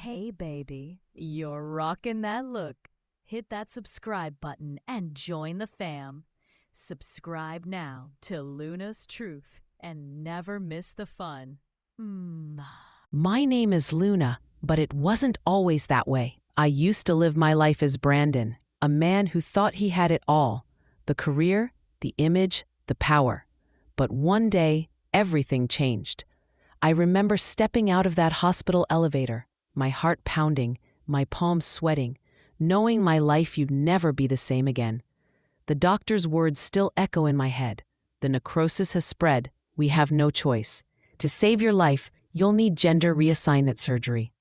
Hey, baby, you're rocking that look. Hit that subscribe button and join the fam. Subscribe now to Luna's Truth and never miss the fun. My name is Luna, but it wasn't always that way. I used to live my life as Brandon, a man who thought he had it all: the career, the image, the power. But one day, everything changed. I remember stepping out of that hospital elevator, my heart pounding, my palms sweating, knowing my life would never be the same again. The doctor's words still echo in my head. The necrosis has spread. We have no choice. To save your life, you'll need gender reassignment surgery.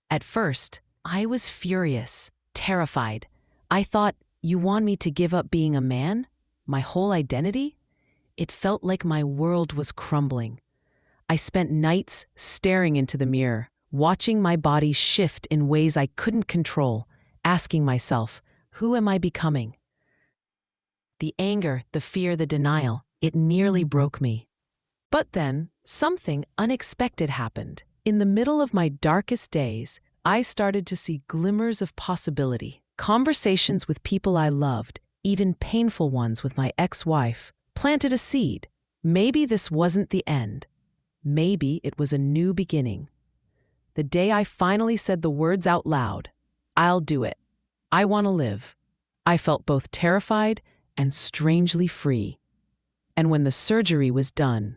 At first, I was furious, terrified. I thought, you want me to give up being a man? My whole identity? It felt like my world was crumbling. I spent nights staring into the mirror, watching my body shift in ways I couldn't control, asking myself, who am I becoming? The anger, the fear, the denial, it nearly broke me. But then, something unexpected happened. In the middle of my darkest days, I started to see glimmers of possibility. Conversations with people I loved, even painful ones with my ex-wife, planted a seed. Maybe this wasn't the end. Maybe it was a new beginning. The day I finally said the words out loud, I'll do it. I want to live. I felt both terrified and strangely free. And when the surgery was done,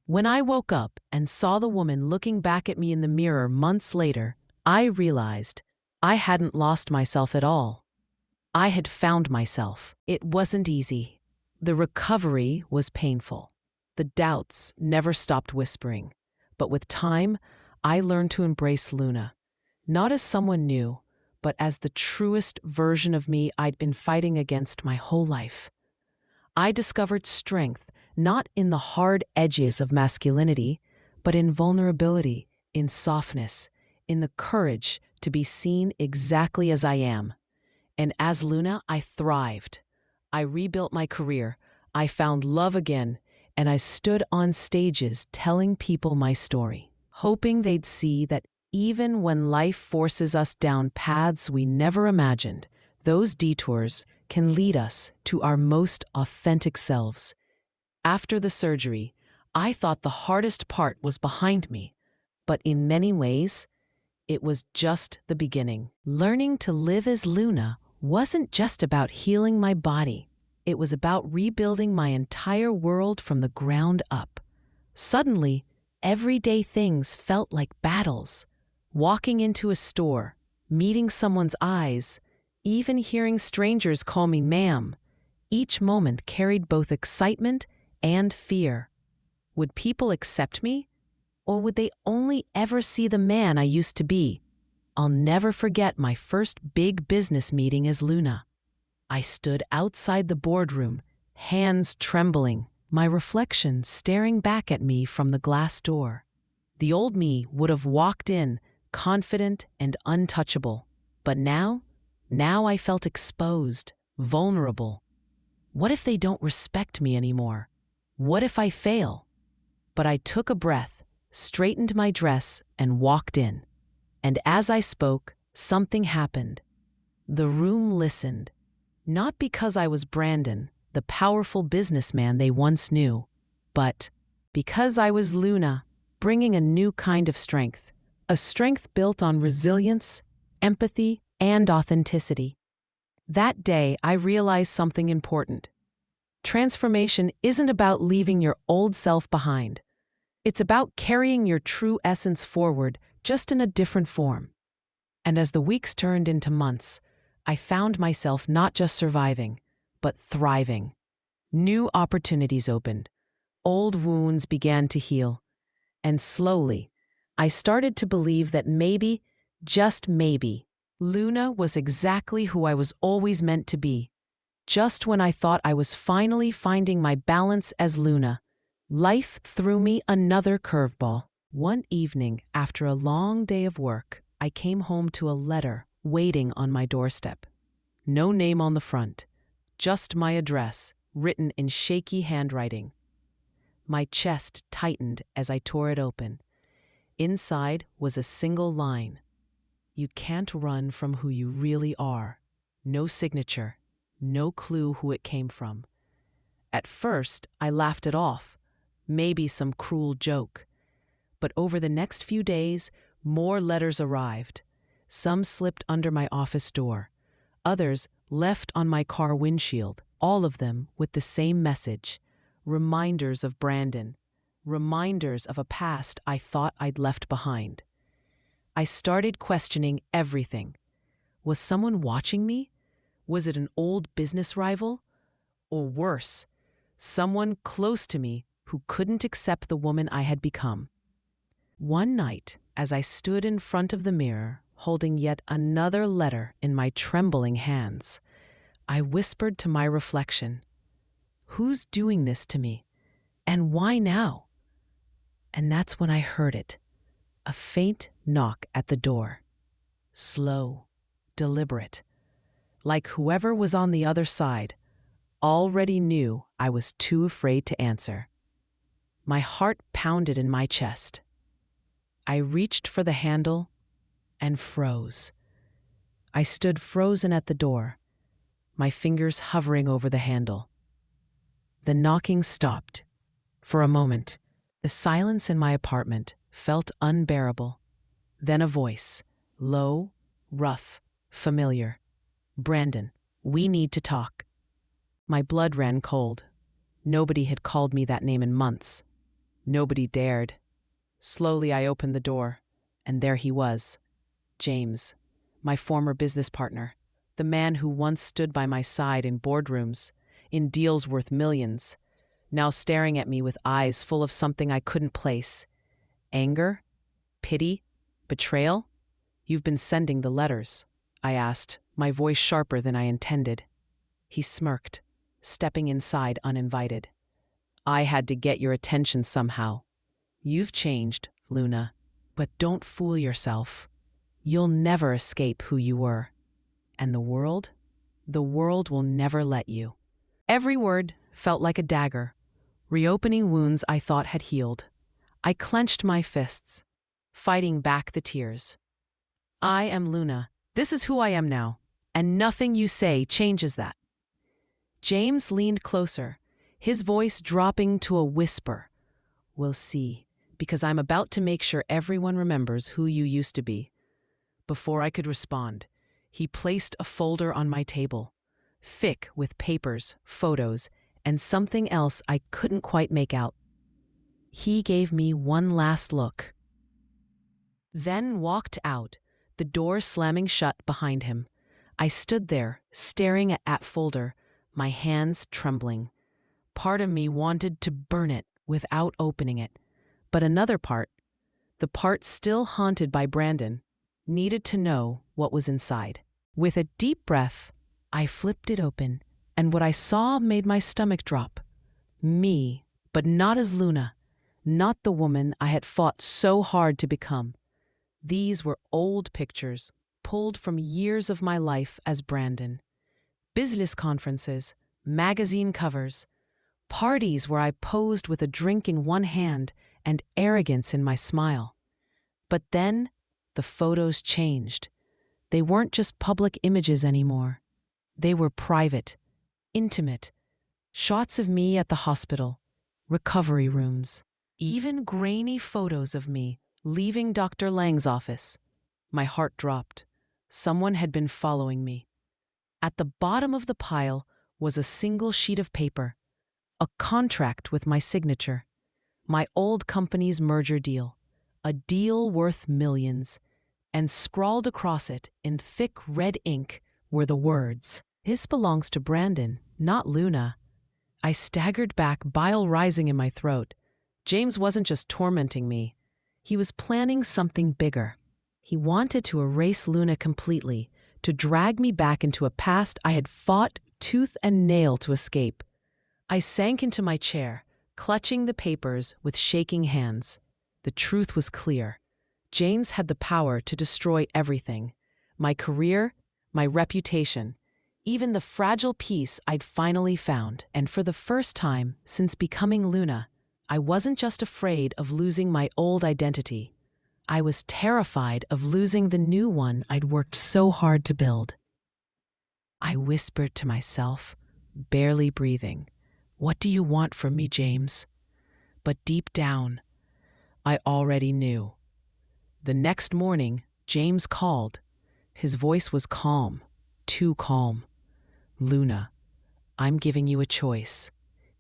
when I woke up and saw the woman looking back at me in the mirror months later, I realized I hadn't lost myself at all. I had found myself. It wasn't easy. The recovery was painful. The doubts never stopped whispering. But with time, I learned to embrace Luna, not as someone new, but as the truest version of me I'd been fighting against my whole life. I discovered strength not in the hard edges of masculinity, but in vulnerability, in softness, in the courage to be seen exactly as I am. And as Luna, I thrived. I rebuilt my career, I found love again, and I stood on stages telling people my story, hoping they'd see that even when life forces us down paths we never imagined, those detours can lead us to our most authentic selves. After the surgery, I thought the hardest part was behind me, but in many ways, it was just the beginning. Learning to live as Luna wasn't just about healing my body. It was about rebuilding my entire world from the ground up. Suddenly, everyday things felt like battles. Walking into a store, meeting someone's eyes, even hearing strangers call me ma'am. Each moment carried both excitement and fear. Would people accept me? Or would they only ever see the man I used to be? I'll never forget my first big business meeting as Luna. I stood outside the boardroom, hands trembling, my reflection staring back at me from the glass door. The old me would have walked in, confident and untouchable. But now I felt exposed, vulnerable. What if they don't respect me anymore? What if I fail? But I took a breath, straightened my dress, and walked in. And as I spoke, something happened. The room listened. Not because I was Brandon, the powerful businessman they once knew, but because I was Luna, bringing a new kind of strength, a strength built on resilience, empathy, and authenticity. That day, I realized something important. Transformation isn't about leaving your old self behind. It's about carrying your true essence forward, just in a different form. And as the weeks turned into months, I found myself not just surviving, but thriving. New opportunities opened. Old wounds began to heal. And slowly, I started to believe that maybe, just maybe, Luna was exactly who I was always meant to be. Just when I thought I was finally finding my balance as Luna, life threw me another curveball. One evening, after a long day of work, I came home to a letter waiting on my doorstep. No name on the front, just my address, written in shaky handwriting. My chest tightened as I tore it open. Inside was a single line. You can't run from who you really are. No signature, no clue who it came from. At first, I laughed it off, maybe some cruel joke. But over the next few days, more letters arrived. Some slipped under my office door. Others left on my car windshield, all of them with the same message. Reminders of Brandon. Reminders of a past I thought I'd left behind. I started questioning everything. Was someone watching me? Was it an old business rival? Or worse, someone close to me who couldn't accept the woman I had become? One night, as I stood in front of the mirror, holding yet another letter in my trembling hands, I whispered to my reflection, "Who's doing this to me? And why now?" And that's when I heard it, a faint knock at the door. Slow, deliberate, like whoever was on the other side already knew I was too afraid to answer. My heart pounded in my chest. I reached for the handle and froze. I stood frozen at the door, my fingers hovering over the handle. The knocking stopped. For a moment, the silence in my apartment felt unbearable. Then a voice, low, rough, familiar. "Brandon, we need to talk." My blood ran cold. Nobody had called me that name in months. Nobody dared. Slowly I opened the door, and there he was. James, my former business partner, the man who once stood by my side in boardrooms, in deals worth millions, now staring at me with eyes full of something I couldn't place. Anger? Pity? Betrayal? "You've been sending the letters," I asked, my voice sharper than I intended. He smirked, stepping inside uninvited. "I had to get your attention somehow. You've changed, Luna, but don't fool yourself. You'll never escape who you were. And the world will never let you." Every word felt like a dagger, reopening wounds I thought had healed. I clenched my fists, fighting back the tears. "I am Luna. This is who I am now, and nothing you say changes that." James leaned closer, his voice dropping to a whisper. "We'll see, because I'm about to make sure everyone remembers who you used to be." Before I could respond, he placed a folder on my table, thick with papers, photos, and something else I couldn't quite make out. He gave me one last look, then walked out, the door slamming shut behind him. I stood there, staring at that folder, my hands trembling. Part of me wanted to burn it without opening it, but another part, the part still haunted by Brandon, needed to know what was inside. With a deep breath, I flipped it open, and what I saw made my stomach drop. Me, but not as Luna, not the woman I had fought so hard to become. These were old pictures, pulled from years of my life as Brandon. Business conferences, magazine covers, parties where I posed with a drink in one hand and arrogance in my smile. But then, the photos changed. They weren't just public images anymore. They were private, intimate. Shots of me at the hospital, recovery rooms, even grainy photos of me leaving Dr. Lang's office. My heart dropped. Someone had been following me. At the bottom of the pile was a single sheet of paper, a contract with my signature, my old company's merger deal, a deal worth millions, and scrawled across it in thick red ink were the words, "This belongs to Brandon, not Luna." I staggered back, bile rising in my throat. James wasn't just tormenting me. He was planning something bigger. He wanted to erase Luna completely, to drag me back into a past I had fought tooth and nail to escape. I sank into my chair, clutching the papers with shaking hands. The truth was clear. James had the power to destroy everything. My career, my reputation, even the fragile peace I'd finally found. And for the first time since becoming Luna, I wasn't just afraid of losing my old identity. I was terrified of losing the new one I'd worked so hard to build. I whispered to myself, barely breathing, "What do you want from me, James?" But deep down, I already knew. The next morning, James called. His voice was calm, too calm. "Luna, I'm giving you a choice.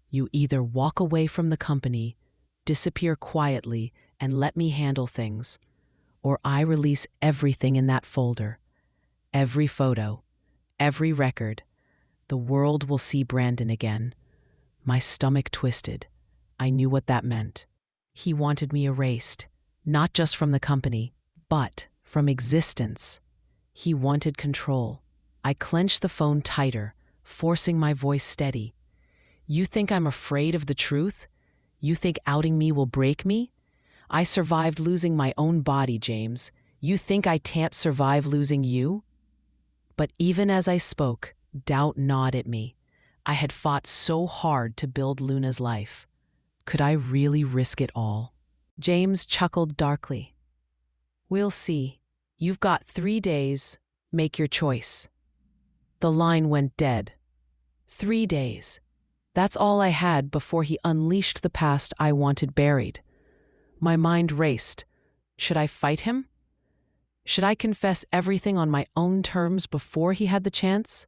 You either walk away from the company, disappear quietly, and let me handle things, or I release everything in that folder. Every photo, every record. The world will see Brandon again." My stomach twisted. I knew what that meant. He wanted me erased, not just from the company, but from existence. He wanted control. I clenched the phone tighter, forcing my voice steady. "You think I'm afraid of the truth? You think outing me will break me? I survived losing my own body, James. You think I can't survive losing you?" But even as I spoke, doubt gnawed at me. I had fought so hard to build Luna's life. Could I really risk it all? James chuckled darkly. "We'll see. You've got 3 days. Make your choice." The line went dead. 3 days. That's all I had before he unleashed the past I wanted buried. My mind raced. Should I fight him? Should I confess everything on my own terms before he had the chance?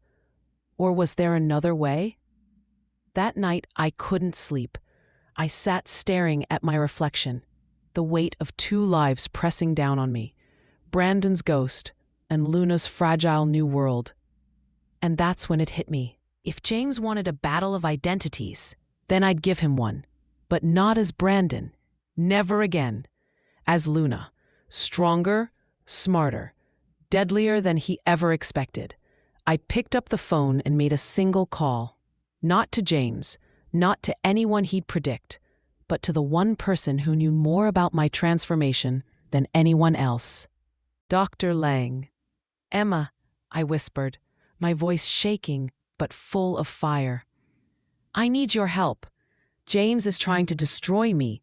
Or was there another way? That night, I couldn't sleep. I sat staring at my reflection, the weight of 2 lives pressing down on me, Brandon's ghost and Luna's fragile new world. And that's when it hit me. If James wanted a battle of identities, then I'd give him one. But not as Brandon. Never again. As Luna. Stronger, smarter, deadlier than he ever expected. I picked up the phone and made a single call. Not to James, not to anyone he'd predict, but to the one person who knew more about my transformation than anyone else. Dr. Lang. "Emma," I whispered, my voice shaking but full of fire. "I need your help. James is trying to destroy me,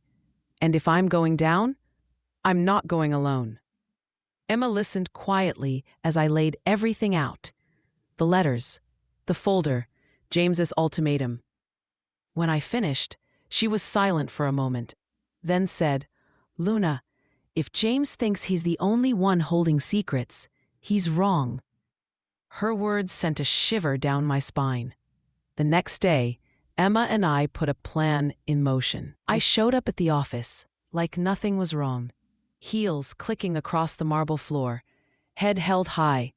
and if I'm going down, I'm not going alone." Emma listened quietly as I laid everything out. The letters, the folder, James's ultimatum. When I finished, she was silent for a moment, then said, "Luna, if James thinks he's the only one holding secrets, he's wrong." Her words sent a shiver down my spine. The next day, Emma and I put a plan in motion. I showed up at the office, like nothing was wrong. Heels clicking across the marble floor, head held high.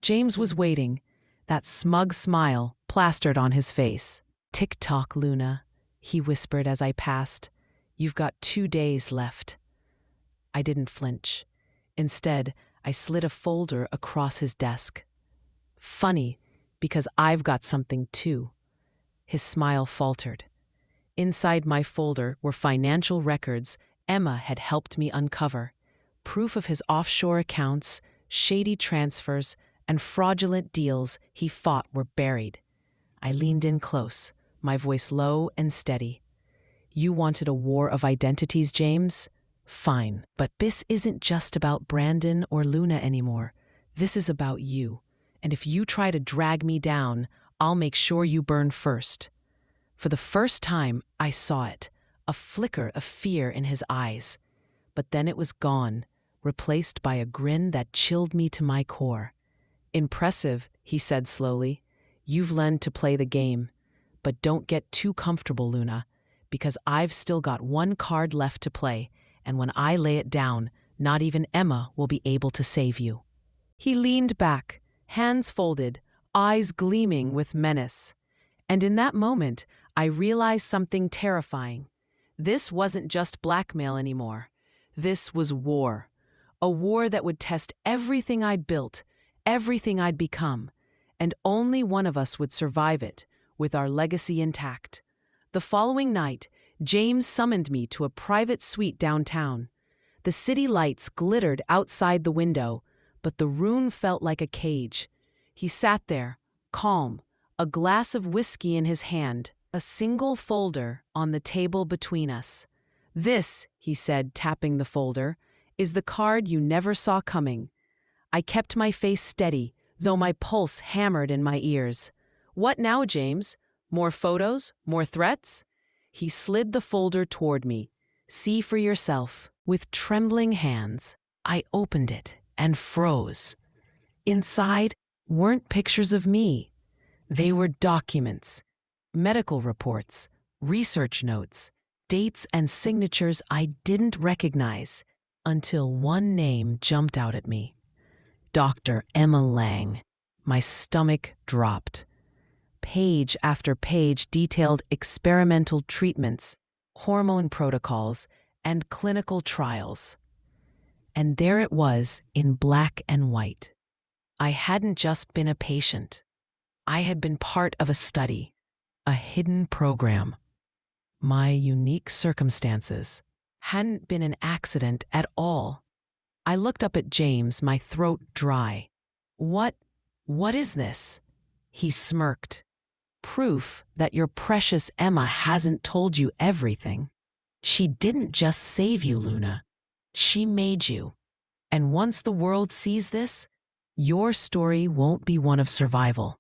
James was waiting, that smug smile plastered on his face. "Tick-tock, Luna," he whispered as I passed. "You've got 2 days left." I didn't flinch. Instead, I slid a folder across his desk. "Funny, because I've got something too." His smile faltered. Inside my folder were financial records Emma had helped me uncover, proof of his offshore accounts, shady transfers, and fraudulent deals he fought were buried. I leaned in close, my voice low and steady. "You wanted a war of identities, James? Fine, but this isn't just about Brandon or Luna anymore. This is about you. And if you try to drag me down, I'll make sure you burn first." For the first time, I saw it, a flicker of fear in his eyes. But then it was gone, replaced by a grin that chilled me to my core. "Impressive," he said slowly. "You've learned to play the game. But don't get too comfortable, Luna, because I've still got one card left to play, and when I lay it down, not even Emma will be able to save you." He leaned back, hands folded, eyes gleaming with menace. And in that moment, I realized something terrifying. This wasn't just blackmail anymore. This was war. A war that would test everything I'd built, everything I'd become, and only one of us would survive it, with our legacy intact. The following night, James summoned me to a private suite downtown. The city lights glittered outside the window, but the room felt like a cage. He sat there, calm, a glass of whiskey in his hand, a single folder on the table between us. "This," he said, tapping the folder, is the card you never saw coming. I kept my face steady, though my pulse hammered in my ears. What now, James? More photos? More threats? He slid the folder toward me. See for yourself. With trembling hands, I opened it and froze. Inside weren't pictures of me. They were documents, medical reports, research notes, dates and signatures I didn't recognize until one name jumped out at me. Dr. Emma Lang. My stomach dropped. Page after page detailed experimental treatments, hormone protocols, and clinical trials. And there it was in black and white. I hadn't just been a patient. I had been part of a study, a hidden program. My unique circumstances hadn't been an accident at all. I looked up at James, my throat dry. What is this? He smirked. Proof that your precious Emma hasn't told you everything. She didn't just save you, Luna. She made you. And once the world sees this, your story won't be one of survival.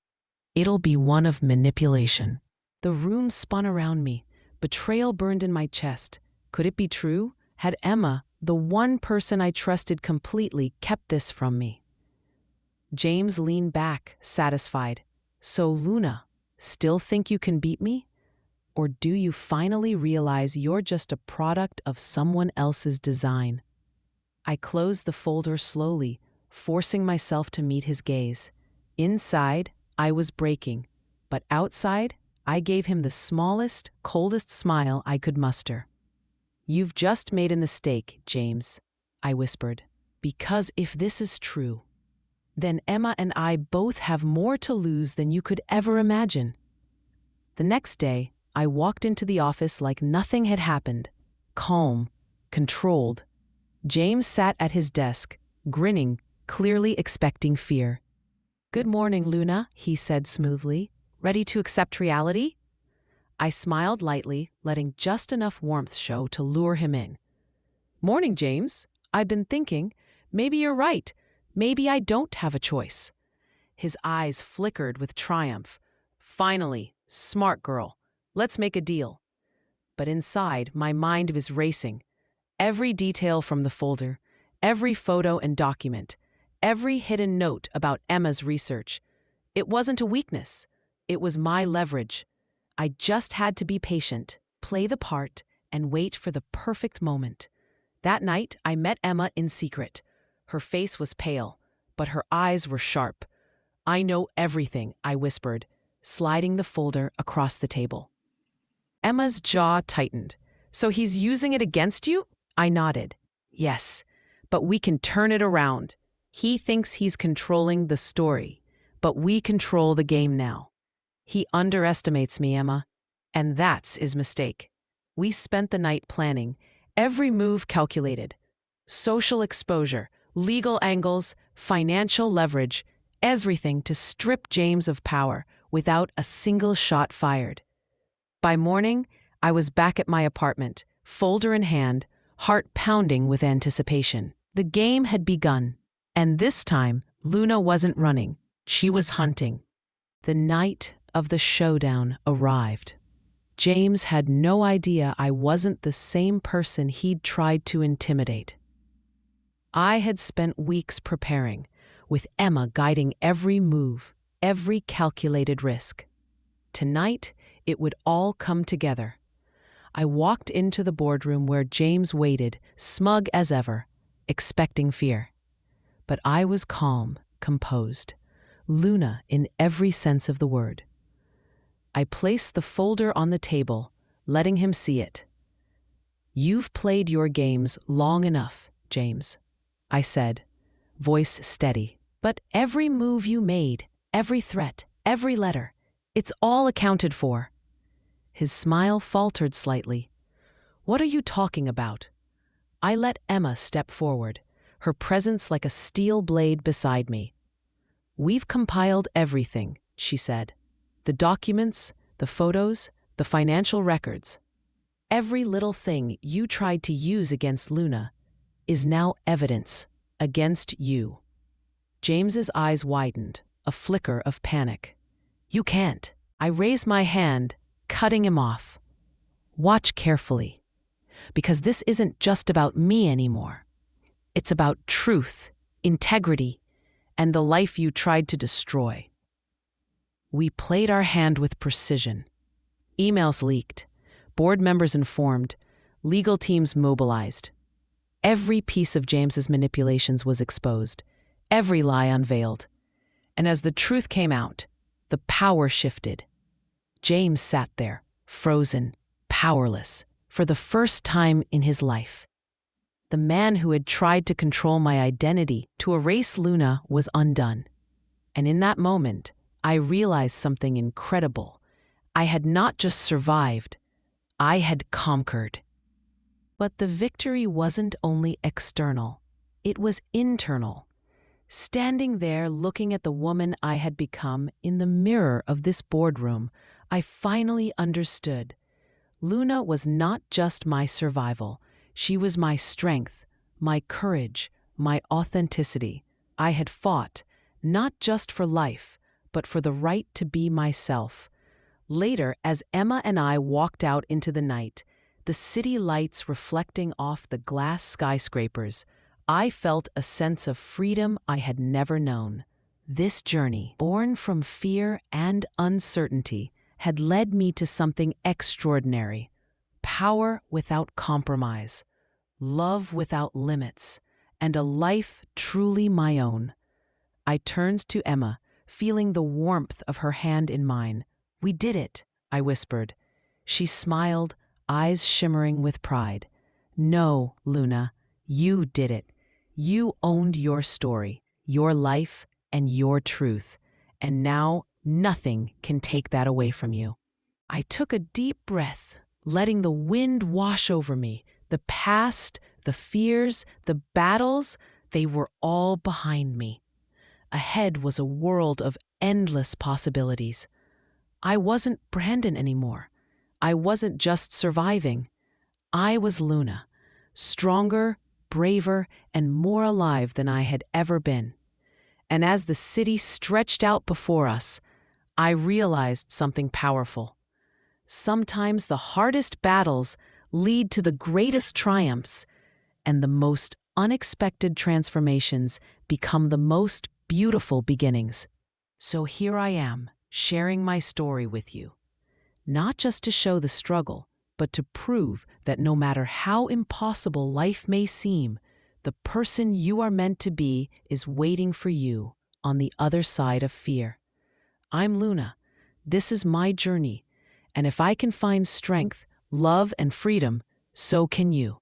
It'll be one of manipulation. The room spun around me. Betrayal burned in my chest. Could it be true? Had Emma, the one person I trusted completely, kept this from me? James leaned back, satisfied. So, Luna, still think you can beat me? Or do you finally realize you're just a product of someone else's design? I closed the folder slowly, forcing myself to meet his gaze. Inside, I was breaking, but outside, I gave him the smallest, coldest smile I could muster. You've just made a mistake, James, I whispered. Because if this is true, then Emma and I both have more to lose than you could ever imagine. The next day, I walked into the office like nothing had happened, calm, controlled. James sat at his desk, grinning, clearly expecting fear. Good morning, Luna, he said smoothly. Ready to accept reality? I smiled lightly, letting just enough warmth show to lure him in. Morning, James. I've been thinking, maybe you're right. Maybe I don't have a choice. His eyes flickered with triumph. Finally, smart girl. Let's make a deal. But inside, my mind was racing. Every detail from the folder, every photo and document, every hidden note about Emma's research. It wasn't a weakness. It was my leverage. I just had to be patient, play the part, and wait for the perfect moment. That night, I met Emma in secret. Her face was pale, but her eyes were sharp. I know everything, I whispered, sliding the folder across the table. Emma's jaw tightened. So he's using it against you? I nodded. Yes, but we can turn it around. He thinks he's controlling the story, but we control the game now. He underestimates me, Emma, and that's his mistake. We spent the night planning, every move calculated. Social exposure, legal angles, financial leverage, everything to strip James of power without a single shot fired. By morning, I was back at my apartment, folder in hand, heart pounding with anticipation. The game had begun, and this time, Luna wasn't running. She was hunting. The night of the showdown arrived. James had no idea I wasn't the same person he'd tried to intimidate. I had spent weeks preparing, with Emma guiding every move, every calculated risk. Tonight, it would all come together. I walked into the boardroom where James waited, smug as ever, expecting fear. But I was calm, composed, Luna in every sense of the word. I placed the folder on the table, letting him see it. You've played your games long enough, James, I said, voice steady. But every move you made, every threat, every letter, it's all accounted for. His smile faltered slightly. What are you talking about? I let Emma step forward, her presence like a steel blade beside me. We've compiled everything, she said. The documents, the photos, the financial records. Every little thing you tried to use against Luna, is now evidence against you." James's eyes widened, a flicker of panic. "You can't." I raised my hand, cutting him off. "Watch carefully, because this isn't just about me anymore. It's about truth, integrity, and the life you tried to destroy." We played our hand with precision. Emails leaked, board members informed, legal teams mobilized. Every piece of James's manipulations was exposed, every lie unveiled. And as the truth came out, the power shifted. James sat there, frozen, powerless, for the first time in his life. The man who had tried to control my identity, to erase Luna, was undone. And in that moment, I realized something incredible. I had not just survived, I had conquered. But the victory wasn't only external, it was internal. Standing there looking at the woman I had become in the mirror of this boardroom, I finally understood. Luna was not just my survival. She was my strength, my courage, my authenticity. I had fought, not just for life, but for the right to be myself. Later, as Emma and I walked out into the night, the city lights reflecting off the glass skyscrapers, I felt a sense of freedom I had never known. This journey, born from fear and uncertainty, had led me to something extraordinary: power without compromise, love without limits, and a life truly my own. I turned to Emma, feeling the warmth of her hand in mine. "We did it," I whispered. She smiled, eyes shimmering with pride. "No, Luna, you did it. You owned your story, your life, and your truth. And now nothing can take that away from you." I took a deep breath, letting the wind wash over me. The past, the fears, the battles, they were all behind me. Ahead was a world of endless possibilities. I wasn't Brandon anymore. I wasn't just surviving. I was Luna, stronger, braver, and more alive than I had ever been. And as the city stretched out before us, I realized something powerful. Sometimes the hardest battles lead to the greatest triumphs, and the most unexpected transformations become the most beautiful beginnings. So here I am, sharing my story with you, not just to show the struggle, but to prove that no matter how impossible life may seem, the person you are meant to be is waiting for you on the other side of fear. I'm Luna. This is my journey, and if I can find strength, love, and freedom, so can you.